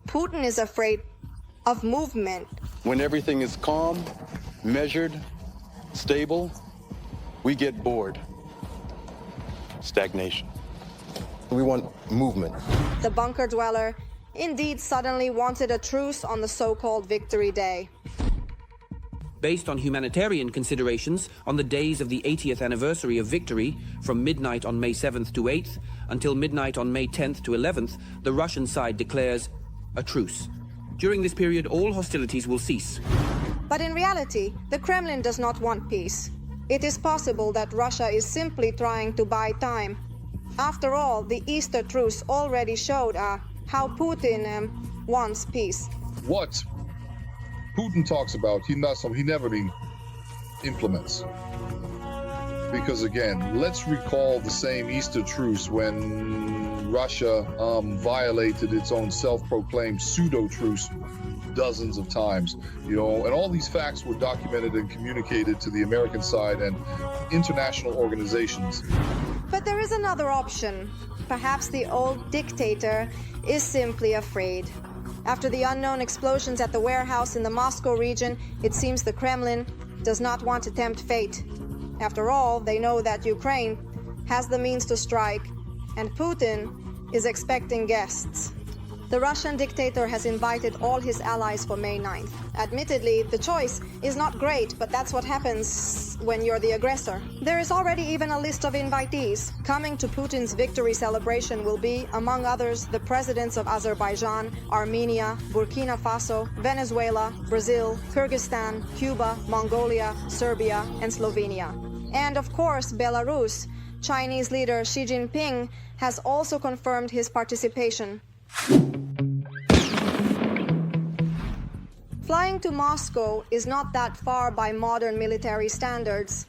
Putin is afraid of movement. When everything is calm, measured, stable, we get bored. Stagnation. We want movement. The bunker dweller indeed suddenly wanted a truce on the so-called Victory Day. Based on humanitarian considerations, on the days of the 80th anniversary of victory, from midnight on May 7th to 8th, until midnight on May 10th to 11th, the Russian side declares a truce. During this period, all hostilities will cease. But in reality, the Kremlin does not want peace. It is possible that Russia is simply trying to buy time. After all, the Easter truce already showed how Putin wants peace. What Putin talks about, he never implements. Because again, let's recall the same Easter truce when Russia violated its own self-proclaimed pseudo-truce dozens of times, and all these facts were documented and communicated to the American side and international organizations. But there is another option. Perhaps the old dictator is simply afraid. After the unknown explosions at the warehouse in the Moscow region, it seems the Kremlin does not want to tempt fate. After all, they know that Ukraine has the means to strike, and Putin is expecting guests. The Russian dictator has invited all his allies for May 9th. Admittedly, the choice is not great, but that's what happens when you're the aggressor. There is already even a list of invitees. Coming to Putin's victory celebration will be, among others, the presidents of Azerbaijan, Armenia, Burkina Faso, Venezuela, Brazil, Kyrgyzstan, Cuba, Mongolia, Serbia, and Slovenia. And of course, Belarus. Chinese leader Xi Jinping has also confirmed his participation. Flying to Moscow is not that far by modern military standards.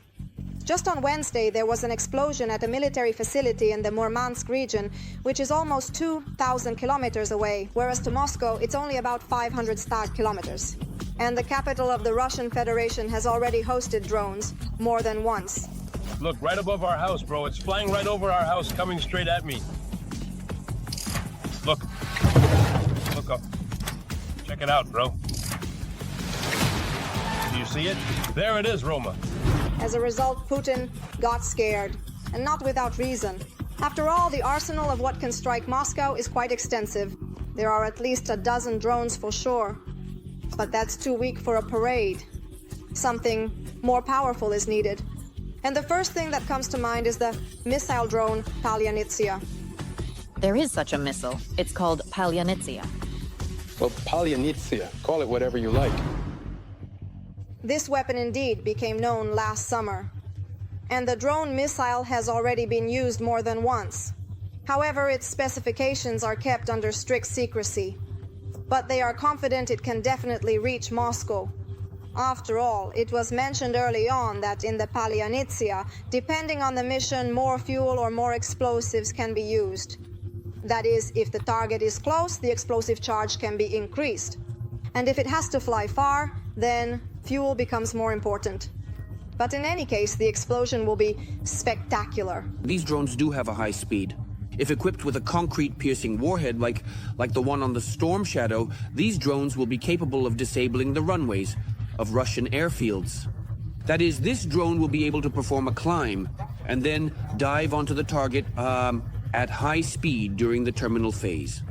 Just on Wednesday, there was an explosion at a military facility in the Murmansk region, which is almost 2,000 kilometers away, whereas to Moscow, it's only about 500 kilometers. And the capital of the Russian Federation has already hosted drones more than once. Look, right above our house, bro. It's flying right over our house, coming straight at me. Look. Look up. Check it out, bro. Do you see it? There it is, Roma. As a result, Putin got scared, and not without reason. After all, the arsenal of what can strike Moscow is quite extensive. There are at least a dozen drones for sure. But that's too weak for a parade. Something more powerful is needed. And the first thing that comes to mind is the missile drone Palyanitsia. There is such a missile. It's called Palyanitsia. Well, Palyanitsia, call it whatever you like. This weapon indeed became known last summer. And the drone missile has already been used more than once. However, its specifications are kept under strict secrecy. But they are confident it can definitely reach Moscow. After all, it was mentioned early on that in the Palyanitsia, depending on the mission, more fuel or more explosives can be used. That is, if the target is close, the explosive charge can be increased. And if it has to fly far, then fuel becomes more important. But in any case, the explosion will be spectacular. These drones do have a high speed. If equipped with a concrete piercing warhead like the one on the Storm Shadow, these drones will be capable of disabling the runways of Russian airfields. That is, this drone will be able to perform a climb and then dive onto the target at high speed during the terminal phase.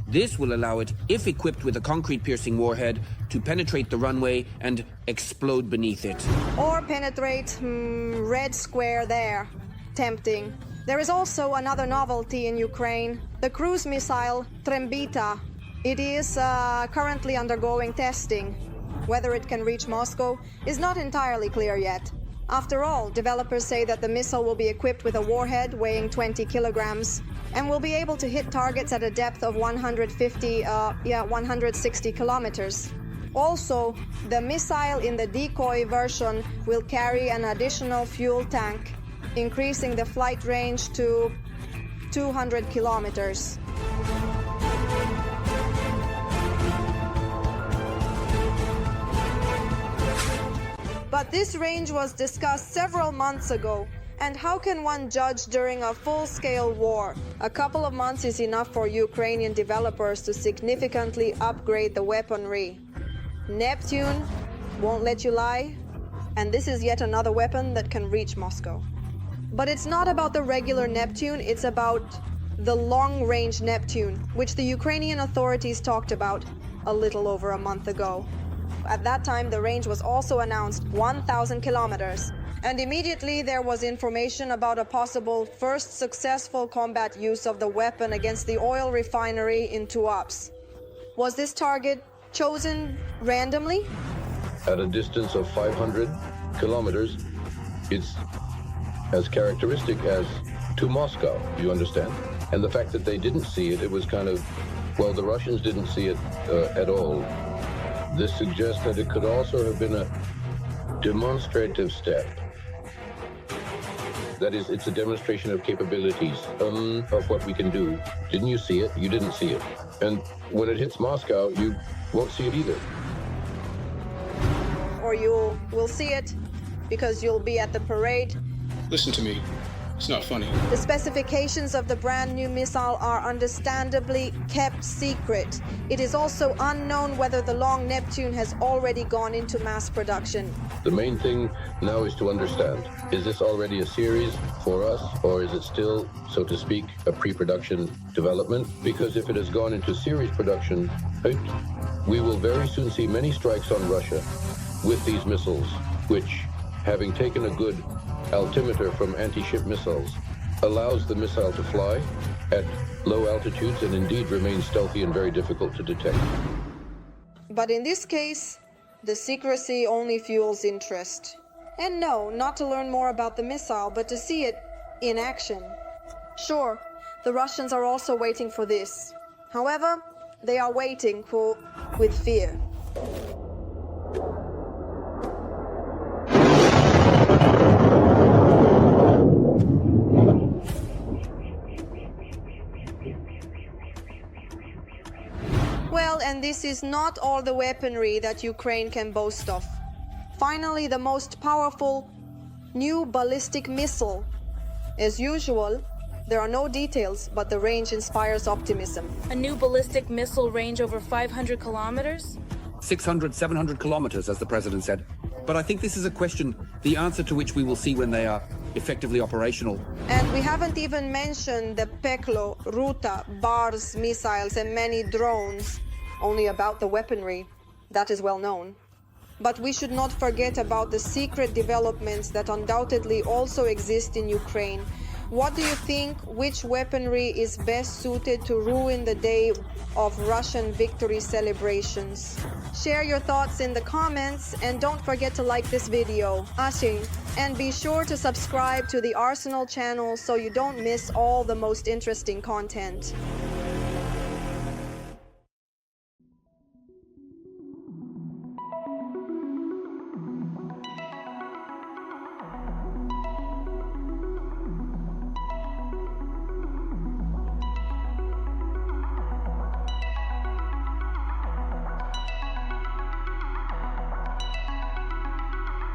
This will allow it, if equipped with a concrete piercing warhead, to penetrate the runway and explode beneath it. Or penetrate red square there. Tempting. There is also another novelty in Ukraine, the cruise missile Trembita. It is currently undergoing testing. Whether it can reach Moscow is not entirely clear yet. After all, developers say that the missile will be equipped with a warhead weighing 20 kilograms and will be able to hit targets at a depth of 160 kilometers. Also, the missile in the decoy version will carry an additional fuel tank, increasing the flight range to 200 kilometers. But this range was discussed several months ago, And how can one judge during a full-scale war? A couple of months is enough for Ukrainian developers to significantly upgrade the weaponry. Neptune won't let you lie, and this is yet another weapon that can reach Moscow. But it's not about the regular Neptune, it's about the long-range Neptune, which the Ukrainian authorities talked about a little over a month ago. At that time, the range was also announced 1,000 kilometers. And immediately there was information about a possible first successful combat use of the weapon against the oil refinery in Tuapse. Was this target chosen randomly? At a distance of 500 kilometers, it's as characteristic as to Moscow, you understand? And the fact that they didn't see it, it was kind of, well, the Russians didn't see it at all. This suggests that it could also have been a demonstrative step. That is, it's a demonstration of capabilities, of what we can do. Didn't you see it? You didn't see it. And when it hits Moscow, you won't see it either. Or you will see it because you'll be at the parade. Listen to me. It's not funny. The specifications of the brand new missile are understandably kept secret. It is also unknown whether the long Neptune has already gone into mass production. The main thing now is to understand, is this already a series for us, or is it still, so to speak, a pre-production development? Because if it has gone into series production, we will very soon see many strikes on Russia with these missiles, which, having taken a good altimeter from anti-ship missiles, allows the missile to fly at low altitudes and indeed remain stealthy and very difficult to detect. But in this case, the secrecy only fuels interest. And no, not to learn more about the missile, but to see it in action. Sure, the Russians are also waiting for this. However, they are waiting with fear. Well, and this is not all the weaponry that Ukraine can boast of. Finally, the most powerful new ballistic missile. As usual, there are no details, but the range inspires optimism. A new ballistic missile range over 500 kilometers? 600, 700 kilometers, as the president said. But I think this is a question, the answer to which we will see when they are effectively operational. And we haven't even mentioned the Peklo, Ruta, Bars missiles and many drones. Only about the weaponry. That is well known. But we should not forget about the secret developments that undoubtedly also exist in Ukraine. What do you think? Which weaponry is best suited to ruin the day of Russian victory celebrations? Share your thoughts in the comments and don't forget to like this video. Ashing. And be sure to subscribe to the Arsenal channel so you don't miss all the most interesting content.